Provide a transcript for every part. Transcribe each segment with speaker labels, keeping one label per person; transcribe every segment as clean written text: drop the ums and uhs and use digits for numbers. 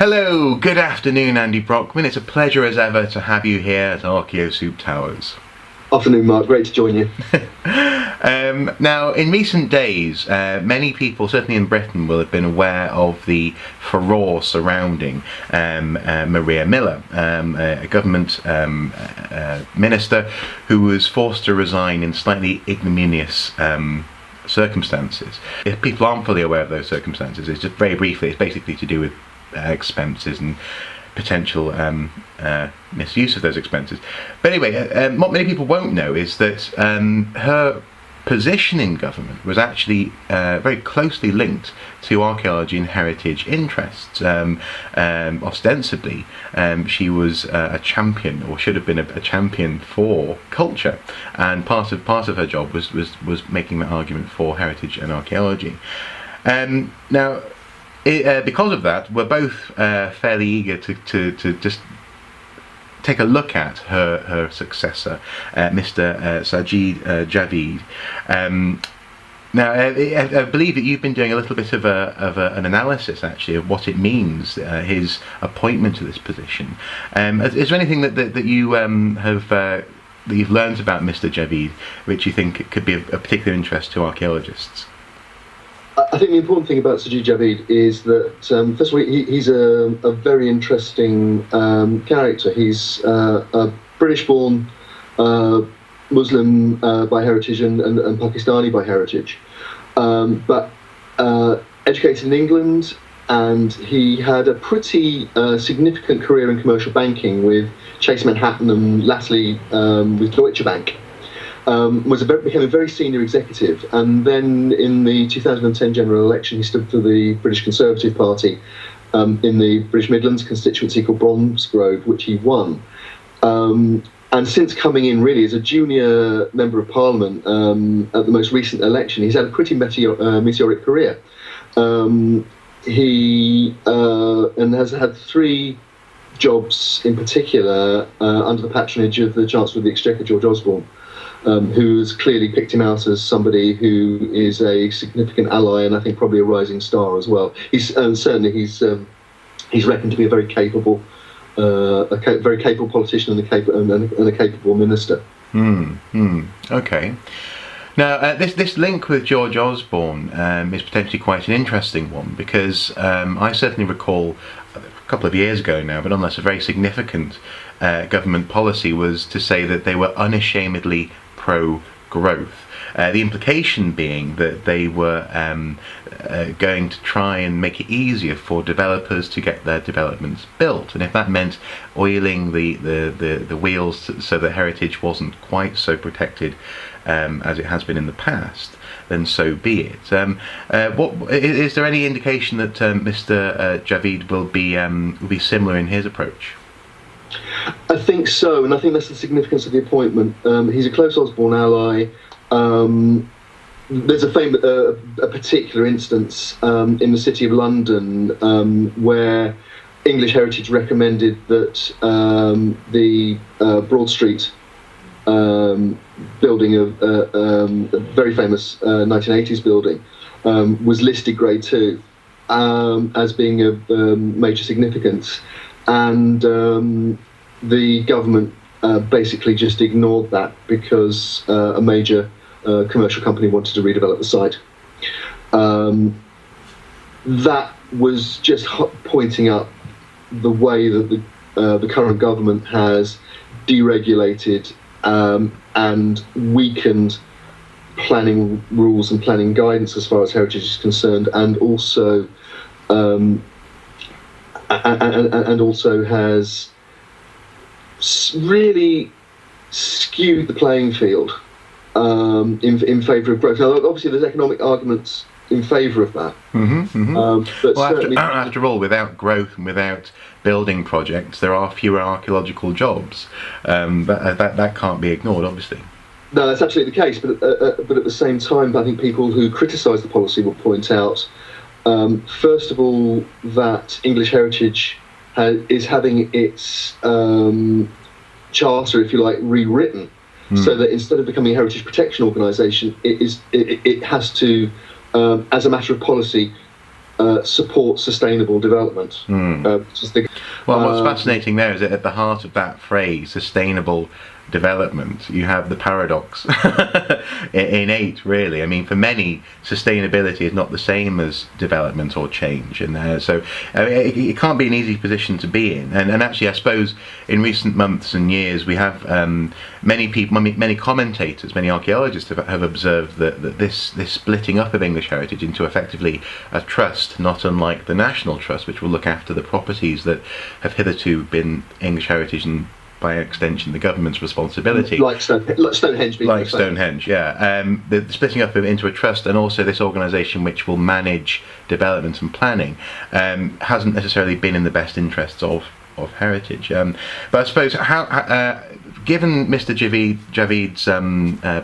Speaker 1: Hello, good afternoon, Andy Brockman. It's a pleasure as ever to have you here at Archaeo Soup Towers.
Speaker 2: Afternoon, Mark. Great to join you.
Speaker 1: Now, in recent days, many people, certainly in Britain, will have been aware of the furore surrounding Maria Miller, a government minister who was forced to resign in slightly ignominious circumstances. If people aren't fully aware of those circumstances, it's just very briefly, it's basically to do with expenses and potential misuse of those expenses. But anyway, what many people won't know is that her position in government was actually very closely linked to archaeology and heritage interests. Ostensibly, she was a champion, or should have been a champion for culture, and part of her job was making that argument for heritage and archaeology. Now, because of that, we're both fairly eager to just take a look at her successor, Mr. Sajid Javid. Now, I believe that you've been doing a little bit of an analysis, actually, of what it means, his appointment to this position. Is there anything that you that you've learned about Mr. Javid, which you think could be of particular interest to archaeologists?
Speaker 2: I think the important thing about Sajid Javid is that, first of all, he's a very interesting character. He's a British-born Muslim by heritage and Pakistani by heritage, but educated in England, and he had a pretty significant career in commercial banking with Chase Manhattan and latterly with Deutsche Bank. Became a very senior executive, and then in the 2010 general election he stood for the British Conservative Party in the British Midlands constituency called Bromsgrove, which he won. And since coming in really as a junior Member of Parliament at the most recent election, he's had a pretty meteoric career. He has had 3 jobs in particular under the patronage of the Chancellor of the Exchequer, George Osborne, who's clearly picked him out as somebody who is a significant ally, and I think probably a rising star as well. He's reckoned to be a very capable, politician and a capable minister.
Speaker 1: Okay. Now, this link with George Osborne is potentially quite an interesting one, because I certainly recall a couple of years ago now, but nonetheless a very significant government policy was to say that they were unashamedly pro-growth. The implication being that they were going to try and make it easier for developers to get their developments built, and if that meant oiling the wheels so that heritage wasn't quite so protected as it has been in the past, then so be it. Is there any indication that Mr. Javid will be similar in his approach?
Speaker 2: I think so, and I think that's the significance of the appointment. He's a close Osborne ally. There's a particular instance in the City of London where English Heritage recommended that the Broad Street building, a very famous 1980s building, was listed Grade 2 as being of major significance. And the government basically just ignored that because a major commercial company wanted to redevelop the site. That was just pointing up the way that the current government has deregulated and weakened planning rules and planning guidance as far as heritage is concerned, and also has really skewed the playing field in favour of growth. Now, obviously, there's economic arguments in favour of that.
Speaker 1: But well, after all, without growth and without building projects, there are fewer archaeological jobs. That can't be ignored, obviously.
Speaker 2: No, that's absolutely the case. But at the same time, I think people who criticise the policy will point out, first of all, that English Heritage is having its charter, if you like, rewritten, so that instead of becoming a heritage protection organisation, it has to, as a matter of policy, support sustainable development. Which is the,
Speaker 1: Well, what's fascinating there is that at the heart of that phrase, sustainable development, you have the paradox innate, really. I mean, for many, sustainability is not the same as development or change, and so it can't be an easy position to be in. And actually, I suppose in recent months and years, we have many people, many commentators, many archaeologists have observed that this splitting up of English heritage into effectively a trust, not unlike the National Trust, which will look after the properties that have hitherto been English heritage and by extension the government's responsibility.
Speaker 2: Like Stonehenge.
Speaker 1: Like Stonehenge, yeah. The splitting up into a trust, and also this organisation which will manage development and planning, hasn't necessarily been in the best interests of heritage. But I suppose, given Mr. Javid's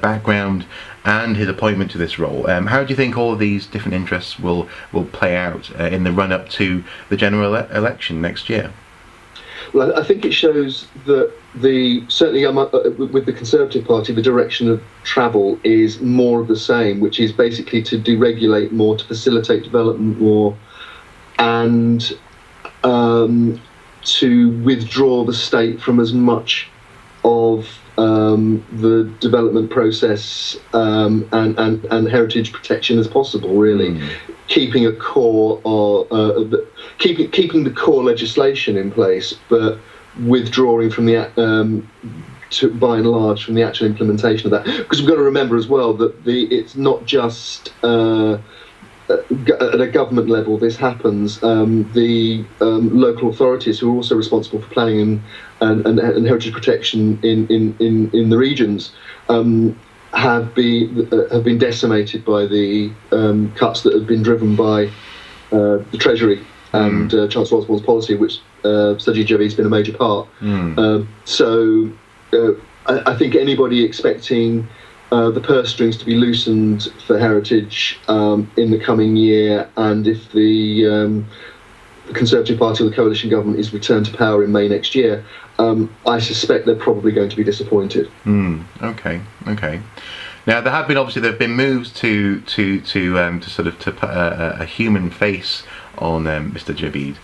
Speaker 1: background and his appointment to this role, how do you think all of these different interests will play out in the run-up to the general election next year?
Speaker 2: Well, I think it shows that certainly with the Conservative Party, the direction of travel is more of the same, which is basically to deregulate more, to facilitate development more, and to withdraw the state from as much of the development process and heritage protection as possible, really. Keeping a core keeping the core legislation in place, but withdrawing from the by and large from the actual implementation of that. Because we've got to remember as well that it's not just at a government level this happens. The local authorities, who are also responsible for planning and heritage protection in the regions, have been decimated by the cuts that have been driven by the Treasury and Chancellor Osborne's policy, which Sajid Javid's been a major part. So I think anybody expecting the purse strings to be loosened for heritage in the coming year, and if the Conservative Party or the coalition government is returned to power in May next year, I suspect they're probably going to be disappointed.
Speaker 1: Okay. Now there have been moves to sort of put a human face on Mr. Javid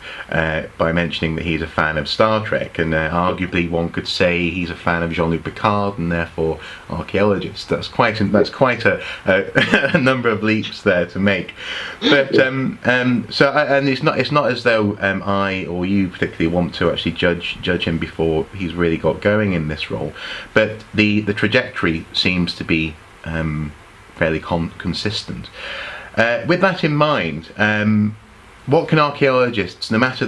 Speaker 1: by mentioning that he's a fan of Star Trek, and arguably one could say he's a fan of Jean-Luc Picard and therefore archaeologist. That's quite a number of leaps there to make. But it's not as though I or you particularly want to actually judge him before he's really got going in this role, but the trajectory seems to be fairly consistent. With that in mind, what can archaeologists, no matter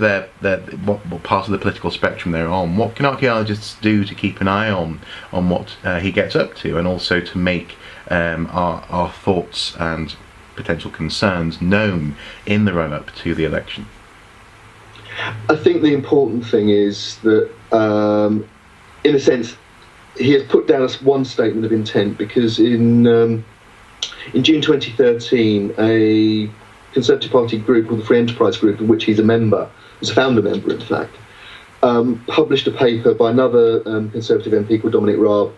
Speaker 1: what part of the political spectrum they're on, what can archaeologists do to keep an eye on what he gets up to, and also to make our thoughts and potential concerns known in the run-up to the election?
Speaker 2: I think the important thing is that, in a sense, he has put down one statement of intent, because in June 2013, a Conservative Party group called the Free Enterprise Group, of which he's a member, was a founder member in fact, published a paper by another Conservative MP called Dominic Raab,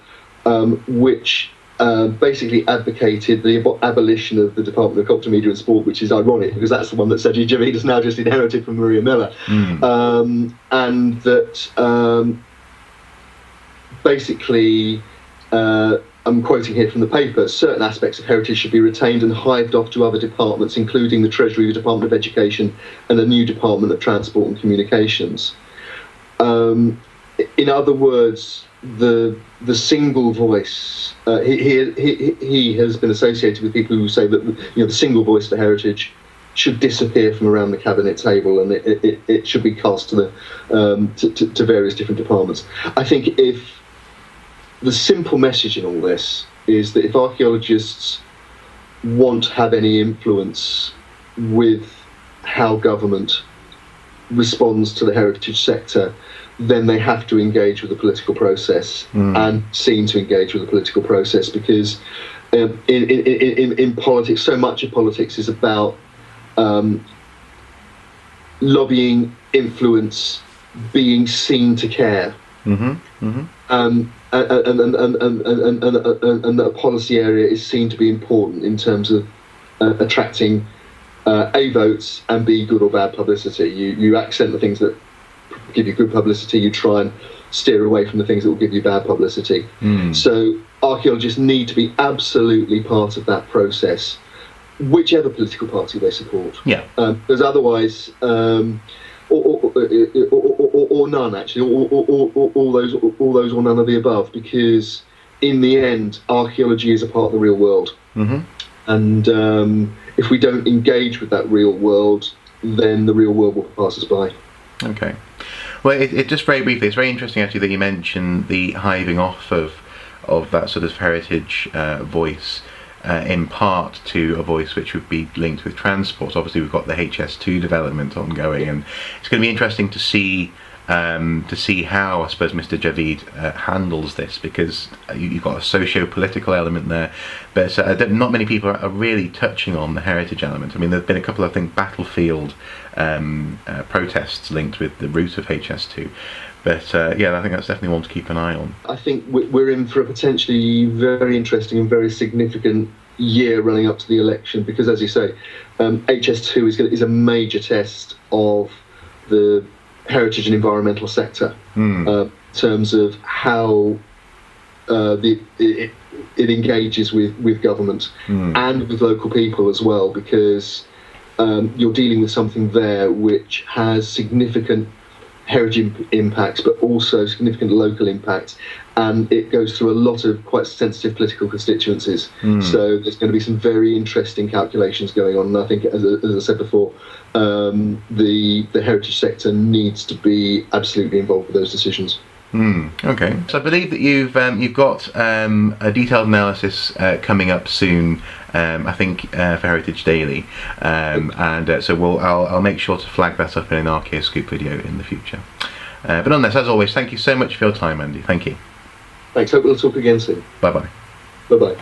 Speaker 2: which basically advocated the abolition of the Department of Culture, Media and Sport, which is ironic because that's the one that Sajid Javid has now just inherited from Maria Miller, and that basically, I'm quoting here from the paper, certain aspects of heritage should be retained and hived off to other departments, including the Treasury, the Department of Education, and a new Department of Transport and Communications. In other words, the single voice, he has been associated with people who say that the single voice for heritage should disappear from around the cabinet table, and it should be cast to to various different departments. I think if the simple message in all this is that if archaeologists want to have any influence with how government responds to the heritage sector, then they have to engage with the political process and seem to engage with the political process, because in politics, so much of politics is about lobbying, influence, being seen to care. And a policy area is seen to be important in terms of attracting A, votes, and B, good or bad publicity. You accent the things that give you good publicity, you try and steer away from the things that will give you bad publicity. So archaeologists need to be absolutely part of that process, whichever political party they support.
Speaker 1: Yeah.
Speaker 2: Because otherwise, or none actually, all those or none of the above. Because in the end, archaeology is a part of the real world, and if we don't engage with that real world, then the real world will pass us by.
Speaker 1: Okay. Well, it just very briefly, it's very interesting actually that you mentioned the hiving off of that sort of heritage voice, in part to a voice which would be linked with transport. Obviously, we've got the HS2 development ongoing, and it's going to be interesting to see how, I suppose, Mr. Javid handles this, because you've got a socio-political element there, but not many people are really touching on the heritage element. I mean, there've been a couple of, I think, battlefield protests linked with the route of HS2, but yeah, I think that's definitely one to keep an eye on.
Speaker 2: I think we're in for a potentially very interesting and very significant year running up to the election, because, as you say, HS2 is a major test of the heritage and environmental sector, in terms of how it engages with government and with local people as well, because you're dealing with something there which has significant heritage impacts, but also significant local impacts, and it goes through a lot of quite sensitive political constituencies. So there's going to be some very interesting calculations going on, and I think, as I said before, the heritage sector needs to be absolutely involved with those decisions.
Speaker 1: Okay, so I believe that you've got a detailed analysis coming up soon, I think, for Heritage Daily, and so I'll make sure to flag that up in an Archaeoscoop video in the future. But on this, as always, thank you so much for your time, Andy. Thank you.
Speaker 2: Thanks. Hope we'll talk again soon.
Speaker 1: Bye bye.
Speaker 2: Bye bye.